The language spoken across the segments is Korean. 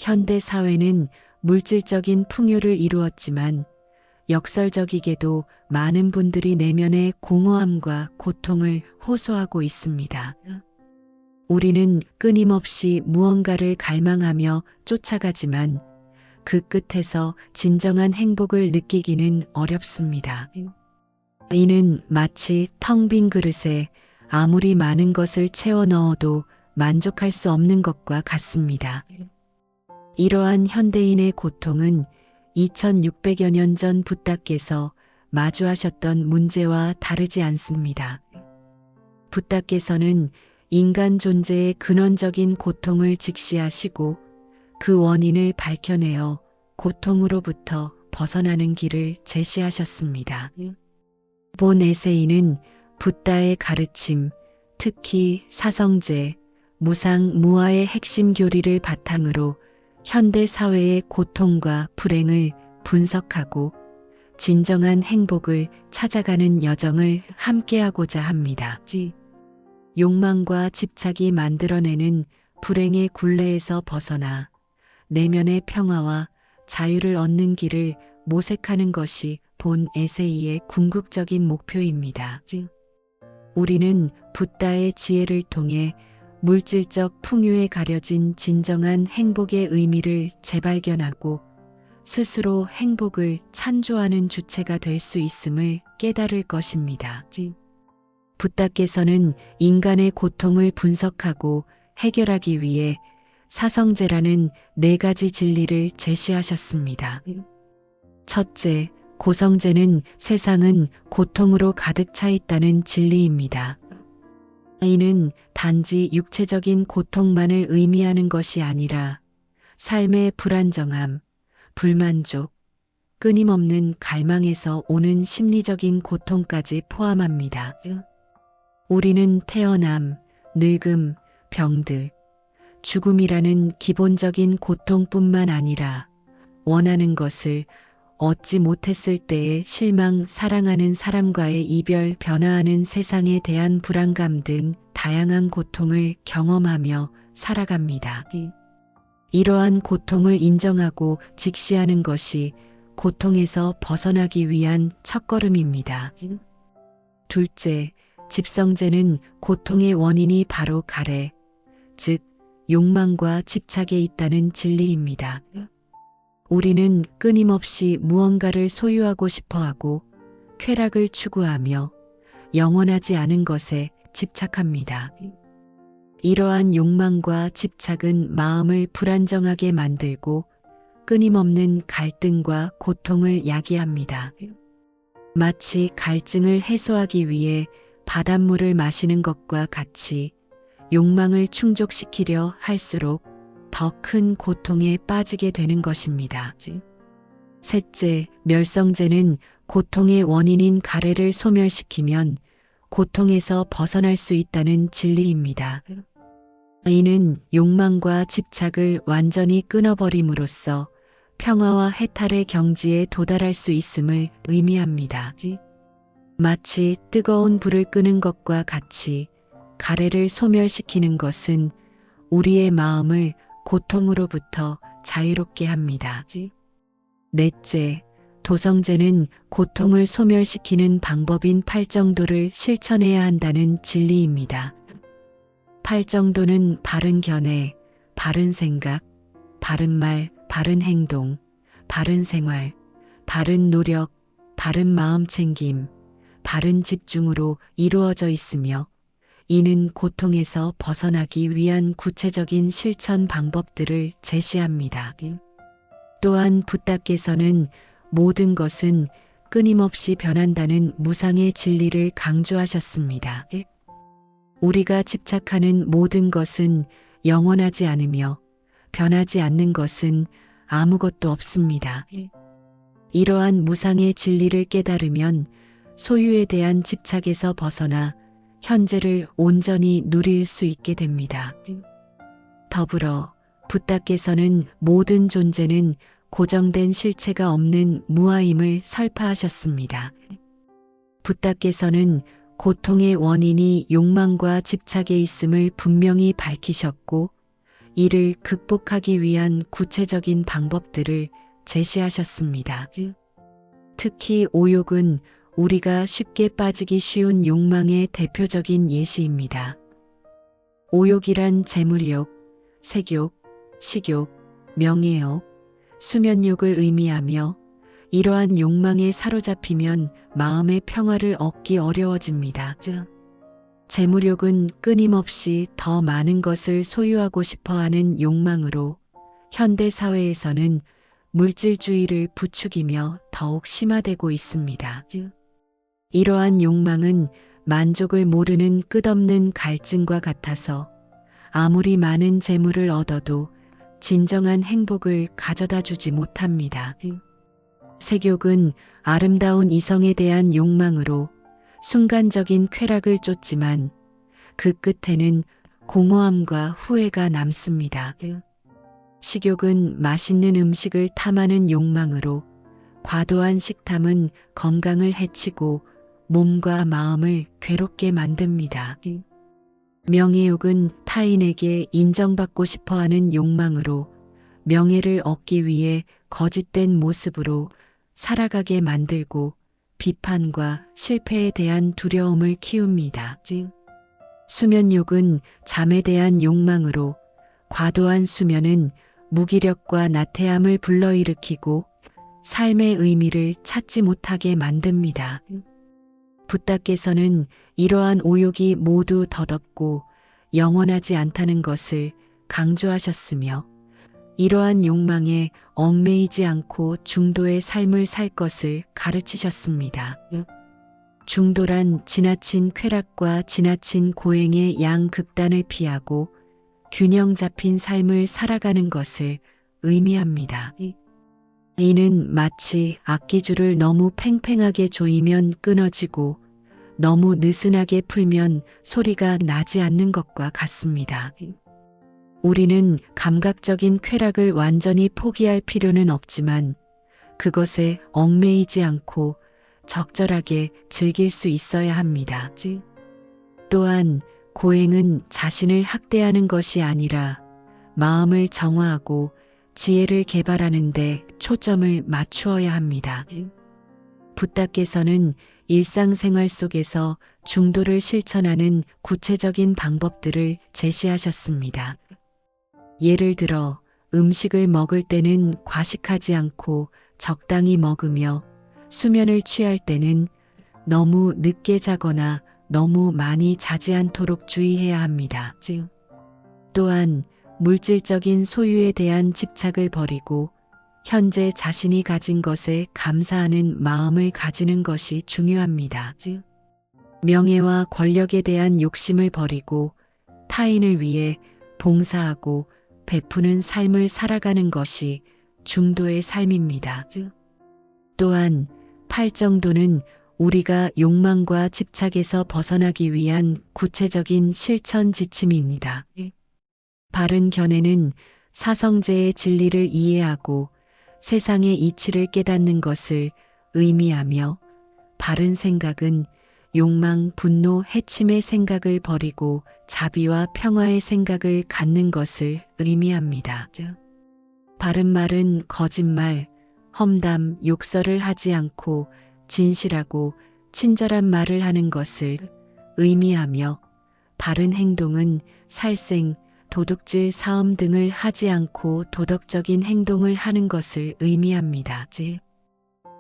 현대 사회는 물질적인 풍요를 이루었지만 역설적이게도 많은 분들이 내면의 공허함과 고통을 호소하고 있습니다. 우리는 끊임없이 무언가를 갈망하며 쫓아가지만 그 끝에서 진정한 행복을 느끼기는 어렵습니다. 이는 마치 텅 빈 그릇에 아무리 많은 것을 채워 넣어도 만족할 수 없는 것과 같습니다. 이러한 현대인의 고통은 2600여 년 전 붓다께서 마주하셨던 문제와 다르지 않습니다. 붓다께서는 인간 존재의 근원적인 고통을 직시하시고 그 원인을 밝혀내어 고통으로부터 벗어나는 길을 제시하셨습니다. 본 에세이는 붓다의 가르침, 특히 사성제, 무상무아의 핵심 교리를 바탕으로 현대 사회의 고통과 불행을 분석하고 진정한 행복을 찾아가는 여정을 함께하고자 합니다. 욕망과 집착이 만들어내는 불행의 굴레에서 벗어나 내면의 평화와 자유를 얻는 길을 모색하는 것이 본 에세이의 궁극적인 목표입니다. 우리는 붓다의 지혜를 통해 물질적 풍요에 가려진 진정한 행복의 의미를 재발견하고 스스로 행복을 찬조하는 주체가 될 수 있음을 깨달을 것입니다. 붓다께서는 인간의 고통을 분석하고 해결하기 위해 사성제라는 4가지 진리를 제시하셨습니다. 첫째, 고성제는 세상은 고통으로 가득 차 있다는 진리입니다. 이는 단지 육체적인 고통만을 의미하는 것이 아니라 삶의 불안정함, 불만족, 끊임없는 갈망에서 오는 심리적인 고통까지 포함합니다. 우리는 태어남, 늙음, 병들, 죽음이라는 기본적인 고통뿐만 아니라 원하는 것을 얻지 못했을 때의 실망, 사랑하는 사람과의 이별, 변화하는 세상에 대한 불안감 등 다양한 고통을 경험하며 살아갑니다. 이러한 고통을 인정하고 직시하는 것이 고통에서 벗어나기 위한 첫걸음입니다. 둘째, 집성제는 고통의 원인이 바로 가래, 즉 욕망과 집착에 있다는 진리입니다. 우리는 끊임없이 무언가를 소유하고 싶어하고 쾌락을 추구하며 영원하지 않은 것에 집착합니다. 이러한 욕망과 집착은 마음을 불안정하게 만들고 끊임없는 갈등과 고통을 야기합니다. 마치 갈증을 해소하기 위해 바닷물을 마시는 것과 같이 욕망을 충족시키려 할수록 더 큰 고통에 빠지게 되는 것입니다. 셋째, 멸성제는 고통의 원인인 가래를 소멸시키면 고통에서 벗어날 수 있다는 진리입니다. 이는 욕망과 집착을 완전히 끊어버림으로써 평화와 해탈의 경지에 도달할 수 있음을 의미합니다. 마치 뜨거운 불을 끄는 것과 같이 가래를 소멸시키는 것은 우리의 마음을 고통으로부터 자유롭게 합니다. 넷째, 도성제는 고통을 소멸시키는 방법인 팔정도를 실천해야 한다는 진리입니다. 팔정도는 바른 견해, 바른 생각, 바른 말, 바른 행동, 바른 생활, 바른 노력, 바른 마음 챙김, 바른 집중으로 이루어져 있으며 이는 고통에서 벗어나기 위한 구체적인 실천 방법들을 제시합니다. 또한 붓다께서는 모든 것은 끊임없이 변한다는 무상의 진리를 강조하셨습니다. 우리가 집착하는 모든 것은 영원하지 않으며 변하지 않는 것은 아무것도 없습니다. 이러한 무상의 진리를 깨달으면 소유에 대한 집착에서 벗어나 현재를 온전히 누릴 수 있게 됩니다. 더불어 붓다께서는 모든 존재는 고정된 실체가 없는 무아임을 설파하셨습니다. 붓다께서는 고통의 원인이 욕망과 집착에 있음을 분명히 밝히셨고 이를 극복하기 위한 구체적인 방법들을 제시하셨습니다. 특히 오욕은 우리가 쉽게 빠지기 쉬운 욕망의 대표적인 예시입니다. 오욕이란 재물욕, 색욕, 식욕, 명예욕, 수면욕을 의미하며 이러한 욕망에 사로잡히면 마음의 평화를 얻기 어려워집니다. 재물욕은 끊임없이 더 많은 것을 소유하고 싶어하는 욕망으로 현대 사회에서는 물질주의를 부추기며 더욱 심화되고 있습니다. 이러한 욕망은 만족을 모르는 끝없는 갈증과 같아서 아무리 많은 재물을 얻어도 진정한 행복을 가져다 주지 못합니다. 색욕은 아름다운 이성에 대한 욕망으로 순간적인 쾌락을 쫓지만 그 끝에는 공허함과 후회가 남습니다. 식욕은 맛있는 음식을 탐하는 욕망으로 과도한 식탐은 건강을 해치고 몸과 마음을 괴롭게 만듭니다. 명예욕은 타인에게 인정받고 싶어하는 욕망으로 명예를 얻기 위해 거짓된 모습으로 살아가게 만들고 비판과 실패에 대한 두려움을 키웁니다. 수면욕은 잠에 대한 욕망으로 과도한 수면은 무기력과 나태함을 불러일으키고 삶의 의미를 찾지 못하게 만듭니다. 붓다께서는 이러한 오욕이 모두 덧없고 영원하지 않다는 것을 강조하셨으며 이러한 욕망에 얽매이지 않고 중도의 삶을 살 것을 가르치셨습니다. 중도란 지나친 쾌락과 지나친 고행의 양극단을 피하고 균형 잡힌 삶을 살아가는 것을 의미합니다. 이는 마치 악기줄을 너무 팽팽하게 조이면 끊어지고 너무 느슨하게 풀면 소리가 나지 않는 것과 같습니다. 우리는 감각적인 쾌락을 완전히 포기할 필요는 없지만 그것에 얽매이지 않고 적절하게 즐길 수 있어야 합니다. 또한 고행은 자신을 학대하는 것이 아니라 마음을 정화하고 지혜를 개발하는 데 초점을 맞추어야 합니다. 붓다께서는 일상생활 속에서 중도를 실천하는 구체적인 방법들을 제시하셨습니다. 예를 들어 음식을 먹을 때는 과식하지 않고 적당히 먹으며 수면을 취할 때는 너무 늦게 자거나 너무 많이 자지 않도록 주의해야 합니다. 또한 물질적인 소유에 대한 집착을 버리고 현재 자신이 가진 것에 감사하는 마음을 가지는 것이 중요합니다. 명예와 권력에 대한 욕심을 버리고 타인을 위해 봉사하고 베푸는 삶을 살아가는 것이 중도의 삶입니다. 또한 팔정도는 우리가 욕망과 집착에서 벗어나기 위한 구체적인 실천 지침입니다. 바른 견해는 사성제의 진리를 이해하고 세상의 이치를 깨닫는 것을 의미하며 바른 생각은 욕망, 분노, 해침의 생각을 버리고 자비와 평화의 생각을 갖는 것을 의미합니다. 바른 말은 거짓말, 험담, 욕설을 하지 않고 진실하고 친절한 말을 하는 것을 의미하며 바른 행동은 살생, 도둑질, 사음 등을 하지 않고 도덕적인 행동을 하는 것을 의미합니다.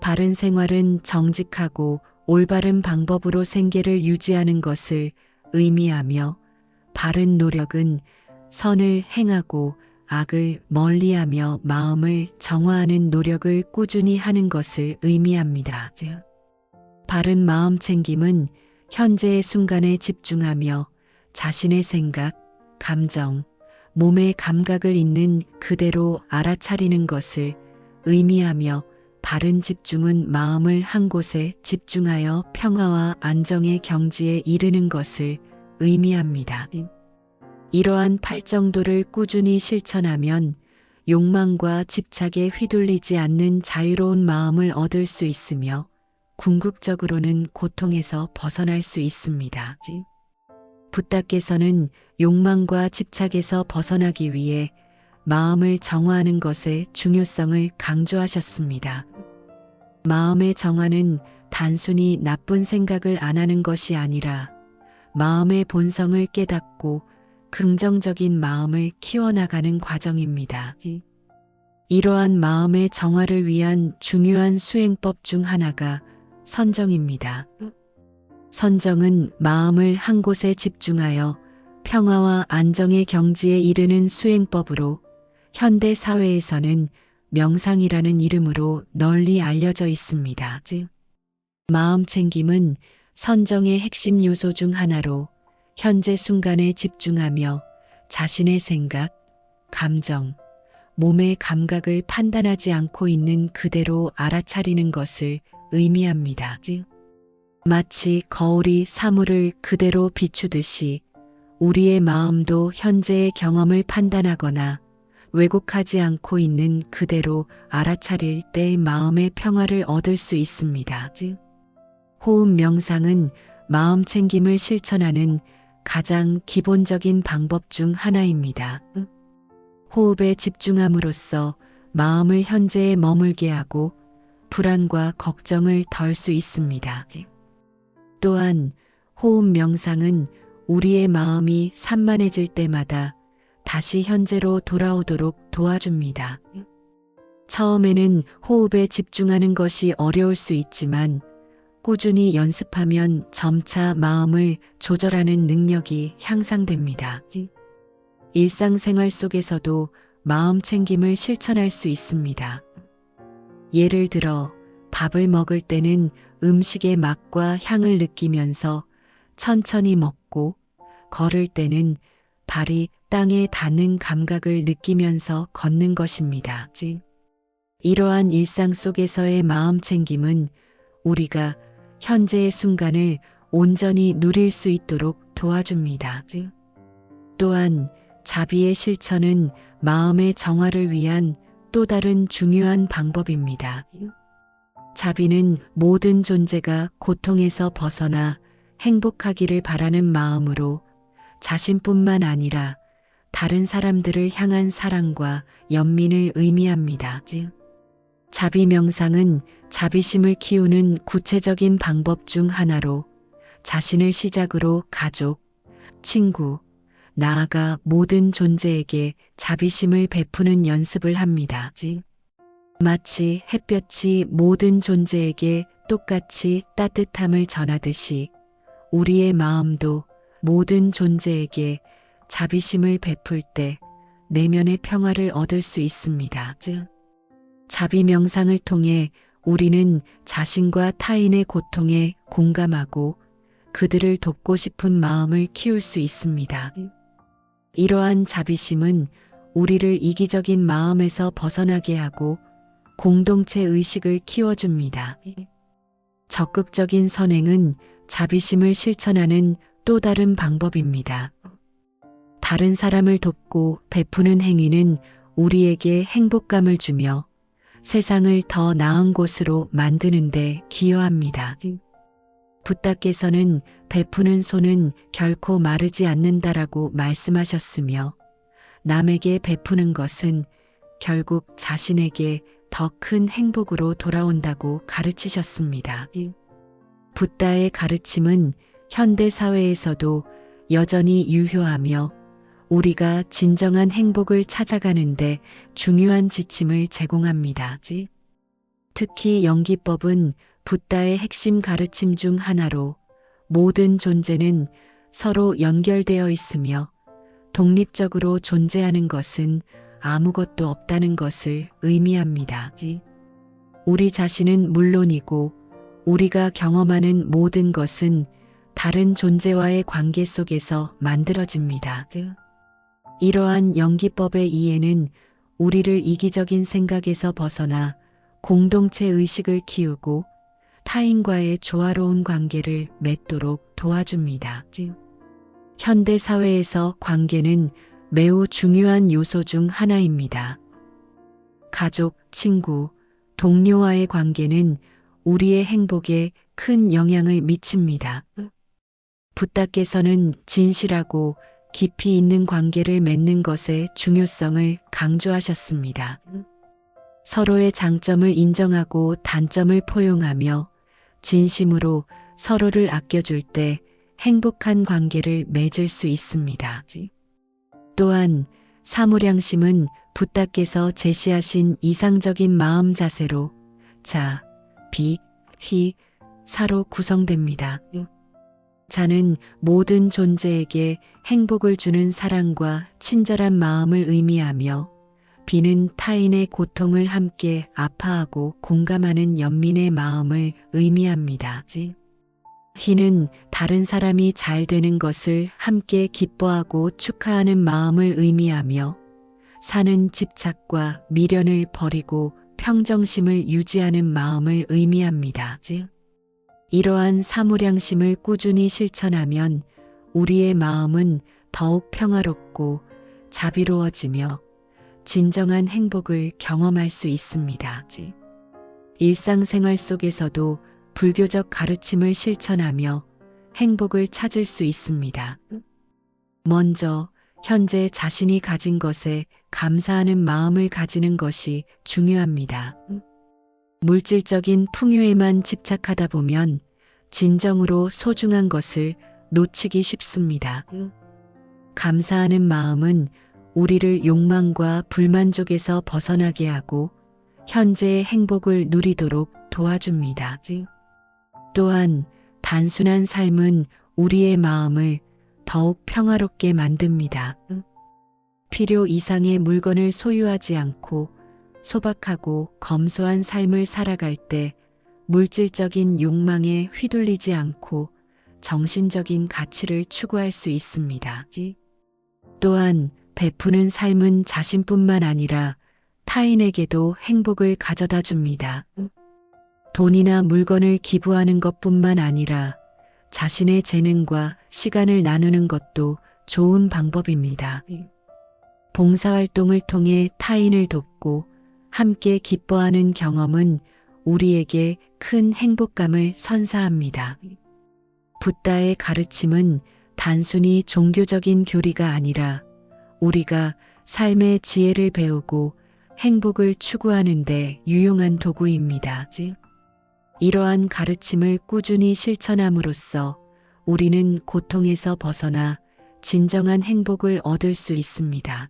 바른 생활은 정직하고 올바른 방법으로 생계를 유지하는 것을 의미하며 바른 노력은 선을 행하고 악을 멀리하며 마음을 정화하는 노력을 꾸준히 하는 것을 의미합니다. 바른 마음 챙김은 현재의 순간에 집중하며 자신의 생각, 감정, 몸의 감각을 있는 그대로 알아차리는 것을 의미하며 바른 집중은 마음을 한 곳에 집중하여 평화와 안정의 경지에 이르는 것을 의미합니다. 이러한 팔정도를 꾸준히 실천하면 욕망과 집착에 휘둘리지 않는 자유로운 마음을 얻을 수 있으며 궁극적으로는 고통에서 벗어날 수 있습니다. 붓다께서는 욕망과 집착에서 벗어나기 위해 마음을 정화하는 것의 중요성을 강조하셨습니다. 마음의 정화는 단순히 나쁜 생각을 안 하는 것이 아니라 마음의 본성을 깨닫고 긍정적인 마음을 키워나가는 과정입니다. 이러한 마음의 정화를 위한 중요한 수행법 중 하나가 선정입니다. 선정은 마음을 한 곳에 집중하여 평화와 안정의 경지에 이르는 수행법으로 현대 사회에서는 명상이라는 이름으로 널리 알려져 있습니다. 마음 챙김은 선정의 핵심 요소 중 하나로 현재 순간에 집중하며 자신의 생각, 감정, 몸의 감각을 판단하지 않고 있는 그대로 알아차리는 것을 의미합니다. 마치 거울이 사물을 그대로 비추듯이 우리의 마음도 현재의 경험을 판단하거나 왜곡하지 않고 있는 그대로 알아차릴 때 마음의 평화를 얻을 수 있습니다. 호흡 명상은 마음 챙김을 실천하는 가장 기본적인 방법 중 하나입니다. 호흡에 집중함으로써 마음을 현재에 머물게 하고 불안과 걱정을 덜 수 있습니다. 또한 호흡 명상은 우리의 마음이 산만해질 때마다 다시 현재로 돌아오도록 도와줍니다. 처음에는 호흡에 집중하는 것이 어려울 수 있지만 꾸준히 연습하면 점차 마음을 조절하는 능력이 향상됩니다. 일상생활 속에서도 마음 챙김을 실천할 수 있습니다. 예를 들어 밥을 먹을 때는 음식의 맛과 향을 느끼면서 천천히 먹고 걸을 때는 발이 땅에 닿는 감각을 느끼면서 걷는 것입니다. 이러한 일상 속에서의 마음 챙김은 우리가 현재의 순간을 온전히 누릴 수 있도록 도와줍니다. 또한 자비의 실천은 마음의 정화를 위한 또 다른 중요한 방법입니다. 자비는 모든 존재가 고통에서 벗어나 행복하기를 바라는 마음으로 자신뿐만 아니라 다른 사람들을 향한 사랑과 연민을 의미합니다. 자비 명상은 자비심을 키우는 구체적인 방법 중 하나로 자신을 시작으로 가족, 친구, 나아가 모든 존재에게 자비심을 베푸는 연습을 합니다. 마치 햇볕이 모든 존재에게 똑같이 따뜻함을 전하듯이 우리의 마음도 모든 존재에게 자비심을 베풀 때 내면의 평화를 얻을 수 있습니다. 자비 명상을 통해 우리는 자신과 타인의 고통에 공감하고 그들을 돕고 싶은 마음을 키울 수 있습니다. 이러한 자비심은 우리를 이기적인 마음에서 벗어나게 하고 공동체 의식을 키워줍니다. 적극적인 선행은 자비심을 실천하는 또 다른 방법입니다. 다른 사람을 돕고 베푸는 행위는 우리에게 행복감을 주며 세상을 더 나은 곳으로 만드는 데 기여합니다. 붓다께서는 베푸는 손은 결코 마르지 않는다라고 말씀하셨으며 남에게 베푸는 것은 결국 자신에게 더 큰 행복으로 돌아온다고 가르치셨습니다. 붓다의 가르침은 현대 사회에서도 여전히 유효하며 우리가 진정한 행복을 찾아가는데 중요한 지침을 제공합니다. 특히 연기법은 붓다의 핵심 가르침 중 하나로 모든 존재는 서로 연결되어 있으며 독립적으로 존재하는 것은 아무것도 없다는 것을 의미합니다. 우리 자신은 물론이고 우리가 경험하는 모든 것은 다른 존재와의 관계 속에서 만들어집니다. 이러한 연기법의 이해는 우리를 이기적인 생각에서 벗어나 공동체 의식을 키우고 타인과의 조화로운 관계를 맺도록 도와줍니다. 현대 사회에서 관계는 매우 중요한 요소 중 하나입니다. 가족, 친구, 동료와의 관계는 우리의 행복에 큰 영향을 미칩니다. 붓다께서는 진실하고 깊이 있는 관계를 맺는 것의 중요성을 강조하셨습니다. 서로의 장점을 인정하고 단점을 포용하며 진심으로 서로를 아껴줄 때 행복한 관계를 맺을 수 있습니다. 또한 사무량심은 붓다께서 제시하신 이상적인 마음 자세로 자, 비, 희, 사로 구성됩니다. 자는 모든 존재에게 행복을 주는 사랑과 친절한 마음을 의미하며 비는 타인의 고통을 함께 아파하고 공감하는 연민의 마음을 의미합니다. 희는 다른 사람이 잘 되는 것을 함께 기뻐하고 축하하는 마음을 의미하며 사는 집착과 미련을 버리고 평정심을 유지하는 마음을 의미합니다. 이러한 사무량심을 꾸준히 실천하면 우리의 마음은 더욱 평화롭고 자비로워지며 진정한 행복을 경험할 수 있습니다. 일상생활 속에서도 불교적 가르침을 실천하며 행복을 찾을 수 있습니다. 먼저 현재 자신이 가진 것에 감사하는 마음을 가지는 것이 중요합니다. 물질적인 풍요에만 집착하다 보면 진정으로 소중한 것을 놓치기 쉽습니다. 감사하는 마음은 우리를 욕망과 불만족에서 벗어나게 하고 현재의 행복을 누리도록 도와줍니다. 또한 단순한 삶은 우리의 마음을 더욱 평화롭게 만듭니다. 필요 이상의 물건을 소유하지 않고 소박하고 검소한 삶을 살아갈 때 물질적인 욕망에 휘둘리지 않고 정신적인 가치를 추구할 수 있습니다. 또한 베푸는 삶은 자신뿐만 아니라 타인에게도 행복을 가져다 줍니다. 돈이나 물건을 기부하는 것뿐만 아니라 자신의 재능과 시간을 나누는 것도 좋은 방법입니다. 봉사활동을 통해 타인을 돕고 함께 기뻐하는 경험은 우리에게 큰 행복감을 선사합니다. 붓다의 가르침은 단순히 종교적인 교리가 아니라 우리가 삶의 지혜를 배우고 행복을 추구하는 데 유용한 도구입니다. 이러한 가르침을 꾸준히 실천함으로써 우리는 고통에서 벗어나 진정한 행복을 얻을 수 있습니다.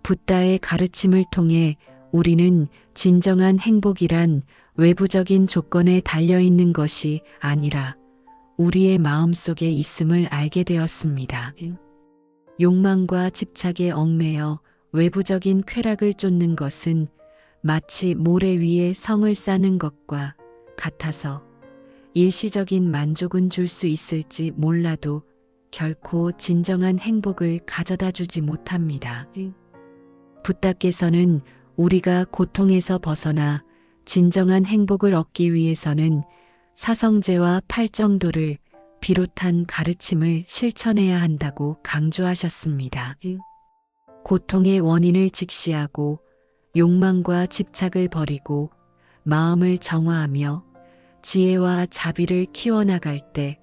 붓다의 가르침을 통해 우리는 진정한 행복이란 외부적인 조건에 달려있는 것이 아니라 우리의 마음속에 있음을 알게 되었습니다. 욕망과 집착에 얽매여 외부적인 쾌락을 쫓는 것은 마치 모래 위에 성을 쌓는 것과 같아서 일시적인 만족은 줄 수 있을지 몰라도 결코 진정한 행복을 가져다 주지 못합니다. 붓다께서는 우리가 고통에서 벗어나 진정한 행복을 얻기 위해서는 사성제와 팔정도를 비롯한 가르침을 실천해야 한다고 강조하셨습니다. 고통의 원인을 직시하고 욕망과 집착을 버리고 마음을 정화하며 지혜와 자비를 키워나갈 때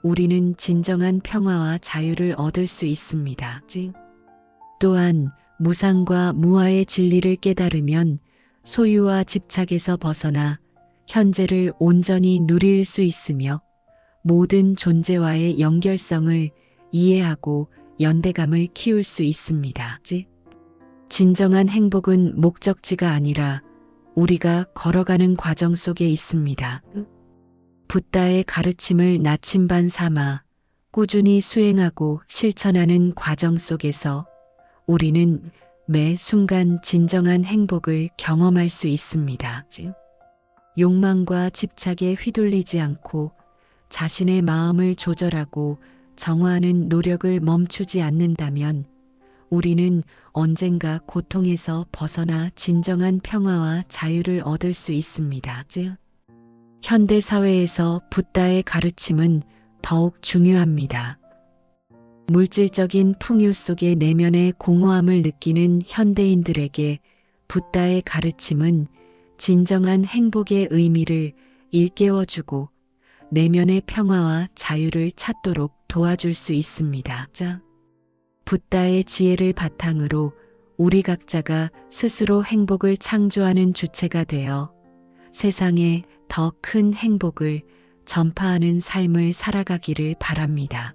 우리는 진정한 평화와 자유를 얻을 수 있습니다. 또한 무상과 무아의 진리를 깨달으면 소유와 집착에서 벗어나 현재를 온전히 누릴 수 있으며 모든 존재와의 연결성을 이해하고 연대감을 키울 수 있습니다. 진정한 행복은 목적지가 아니라 우리가 걸어가는 과정 속에 있습니다. 붓다의 가르침을 나침반 삼아 꾸준히 수행하고 실천하는 과정 속에서 우리는 매 순간 진정한 행복을 경험할 수 있습니다. 욕망과 집착에 휘둘리지 않고 자신의 마음을 조절하고 정화하는 노력을 멈추지 않는다면 우리는 언젠가 고통에서 벗어나 진정한 평화와 자유를 얻을 수 있습니다. 현대 사회에서 붓다의 가르침은 더욱 중요합니다. 물질적인 풍요 속의 내면의 공허함을 느끼는 현대인들에게 붓다의 가르침은 진정한 행복의 의미를 일깨워주고 내면의 평화와 자유를 찾도록 도와줄 수 있습니다. 자, 붓다의 지혜를 바탕으로 우리 각자가 스스로 행복을 창조하는 주체가 되어 세상에 더 큰 행복을 전파하는 삶을 살아가기를 바랍니다.